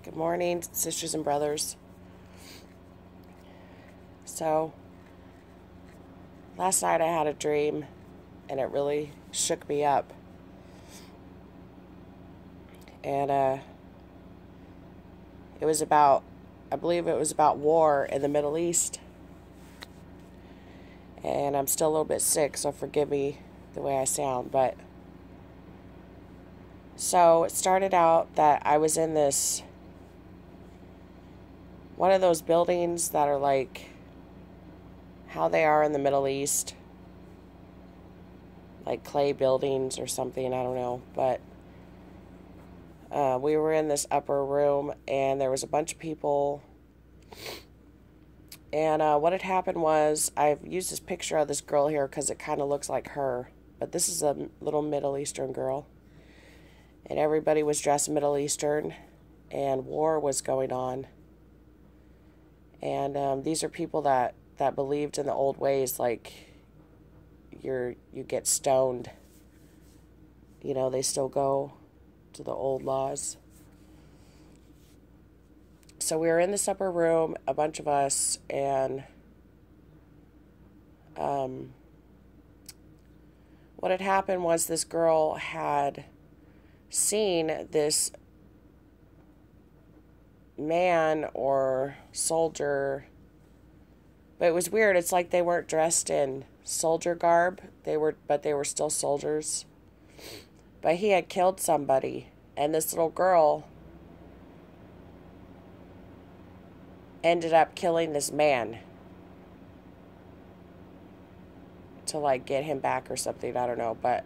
Good morning, sisters and brothers. So, last night I had a dream and it really shook me up. And it was about, I believe it was about war in the Middle East. And I'm still a little bit sick, so forgive me the way I sound. But, so it started out that I was in this, one of those buildings that are like how they are in the Middle East, like clay buildings or something, I don't know. But we were in this upper room and there was a bunch of people. And what had happened was, I've used this picture of this girl here because it kind of looks like her. But this is a little Middle Eastern girl. And everybody was dressed Middle Eastern. And war was going on. And these are people that believed in the old ways, like you get stoned. You know, they still go to the old laws. So we were in this upper room, a bunch of us, and what had happened was this girl had seen this man or soldier, but it was weird. It's like they weren't dressed in soldier garb. But they were still soldiers. But he had killed somebody, and this little girl ended up killing this man to like get him back or something, I don't know, but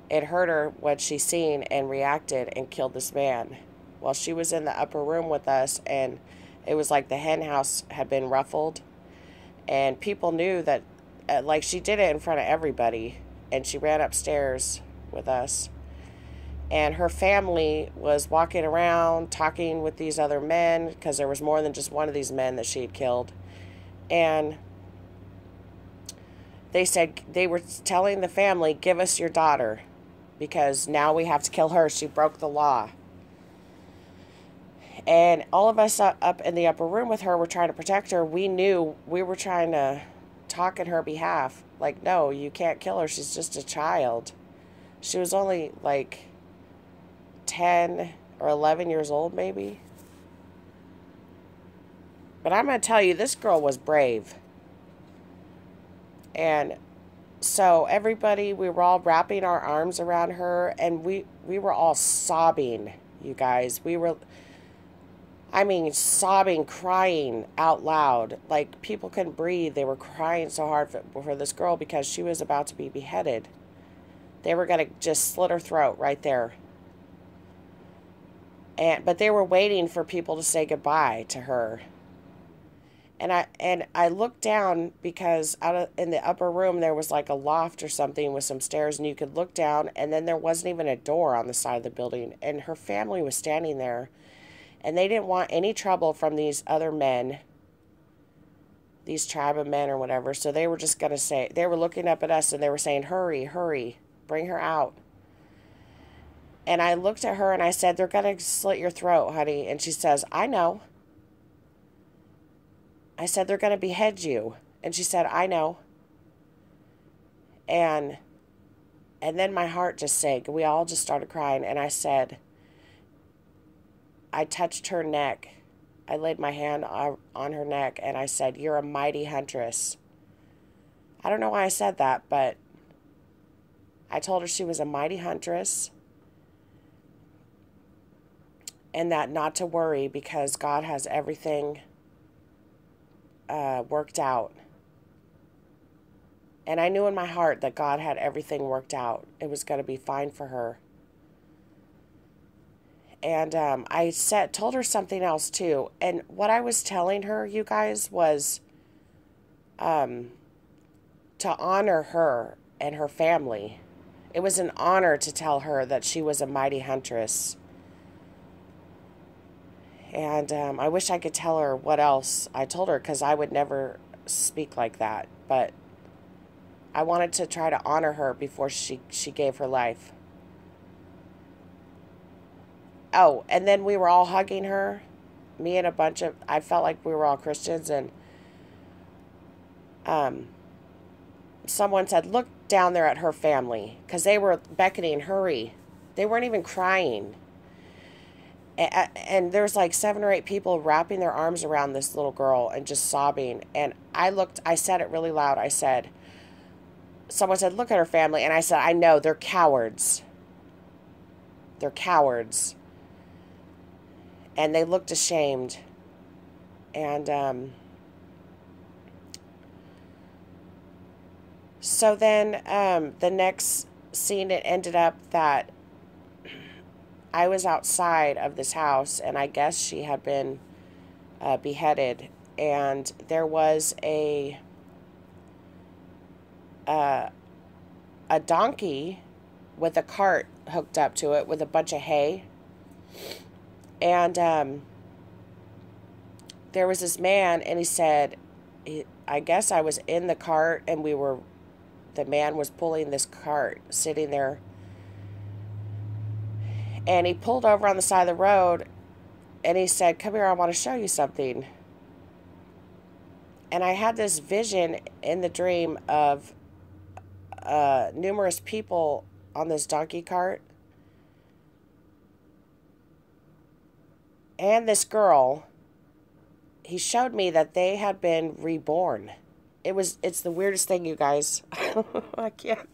it hurt her what she seen and reacted and killed this man while she was in the upper room with us. And it was like the hen house had been ruffled, and people knew that like she did it in front of everybody, and she ran upstairs with us. And her family was walking around talking with these other men, because there was more than just one of these men that she had killed. And they said, they were telling the family, give us your daughter, because now we have to kill her. She broke the law. And all of us up in the upper room with her were trying to protect her. We knew we were trying to talk in her behalf. Like, no, you can't kill her. She's just a child. She was only like 10 or 11 years old, maybe. But I'm going to tell you, this girl was brave. And so everybody, we were all wrapping our arms around her, and we were all sobbing, you guys. Sobbing, crying out loud. Like, people couldn't breathe. They were crying so hard for this girl because she was about to be beheaded. They were going to just slit her throat right there. But they were waiting for people to say goodbye to her. And I looked down because in the upper room there was like a loft or something with some stairs, and you could look down, and then there wasn't even a door on the side of the building. And her family was standing there, and they didn't want any trouble from these other men, these tribe of men or whatever. So they were just going to say, they were looking up at us and they were saying, hurry, hurry, bring her out. And I looked at her and I said, they're going to slit your throat, honey. And she says, I know. I said, they're going to behead you. And she said, I know. And then my heart just sank. We all just started crying. And I said, I touched her neck. I laid my hand on her neck and I said, you're a mighty huntress. I don't know why I said that, but I told her she was a mighty huntress. And that not to worry because God has everything worked out. And I knew in my heart that God had everything worked out. It was going to be fine for her. And I told her something else too. And what I was telling her, you guys, was to honor her and her family. It was an honor to tell her that she was a mighty huntress. And I wish I could tell her what else I told her, because I would never speak like that. But I wanted to try to honor her before she gave her life. Oh, and then we were all hugging her. Me and a bunch of, I felt like we were all Christians, and um, someone said, look down there at her family, because they were beckoning, hurry. They weren't even crying. And there's like 7 or 8 people wrapping their arms around this little girl and just sobbing. And I said it really loud. I said, someone said, look at her family. And I said, I know, they're cowards. They're cowards. And they looked ashamed. And so then the next scene, it ended up that I was outside of this house, and I guess she had been beheaded. And there was a donkey with a cart hooked up to it with a bunch of hay. And there was this man, and he said, I guess I was in the cart, and the man was pulling this cart, sitting there. And he pulled over on the side of the road, and he said, come here, I want to show you something. And I had this vision in the dream of numerous people on this donkey cart. And this girl, he showed me that they had been reborn. It's the weirdest thing, you guys. I can't.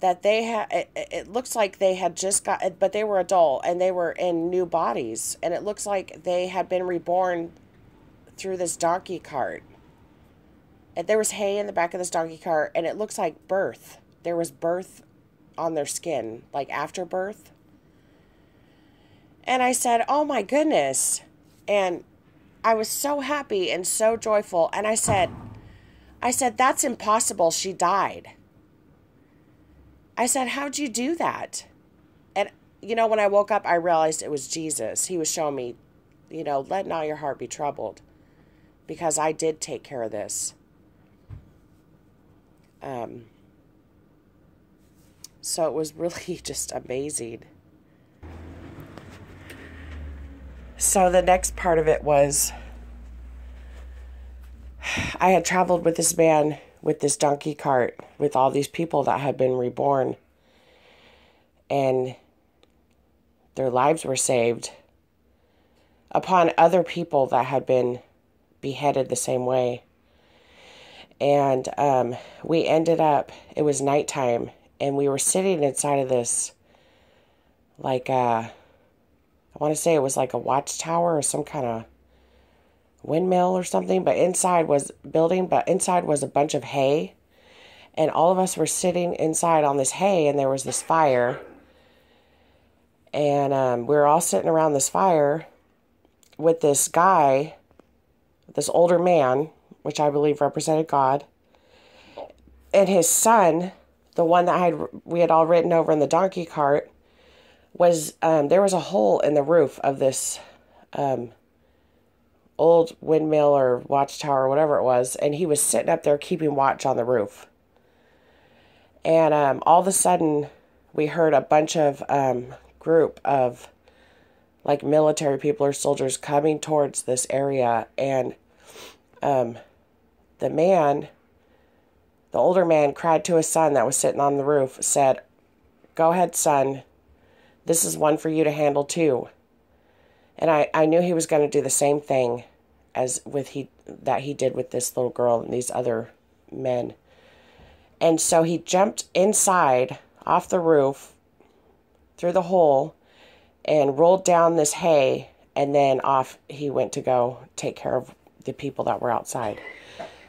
That they had, it looks like they had just got, but they were adult and they were in new bodies. And it looks like they had been reborn through this donkey cart. And there was hay in the back of this donkey cart, and it looks like birth. There was birth on their skin, like afterbirth. And I said, oh my goodness. And I was so happy and so joyful. And I said, that's impossible. She died. I said, how'd you do that? And, when I woke up, I realized it was Jesus. He was showing me, let not your heart be troubled, because I did take care of this. So it was really just amazing. So the next part of it was, I had traveled with this man with this donkey cart with all these people that had been reborn, and their lives were saved upon other people that had been beheaded the same way. And we ended up, it was nighttime, and we were sitting inside of this, like I want to say it was like a watchtower or some kind of windmill or something, but inside was a bunch of hay, and all of us were sitting inside on this hay, and there was this fire, and we were all sitting around this fire with this guy, this older man, which I believe represented God, and his son, the one that we had all ridden over in the donkey cart, was there was a hole in the roof of this old windmill or watchtower or whatever it was, and he was sitting up there keeping watch on the roof. And all of a sudden, we heard a bunch of group of like military people or soldiers coming towards this area, and the older man cried to his son that was sitting on the roof, said, go ahead, son, this is one for you to handle too. And I knew he was going to do the same thing that he did with this little girl and these other men. And so he jumped inside off the roof through the hole and rolled down this hay, and then off he went to go take care of the people that were outside.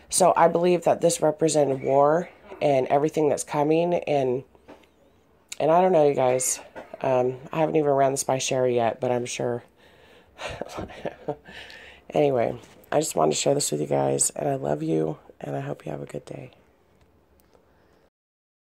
So I believe that this represented war and everything that's coming, and I don't know, you guys. I haven't even ran this by Sherry yet, but I'm sure. Anyway, I just wanted to share this with you guys, and I love you, and I hope you have a good day.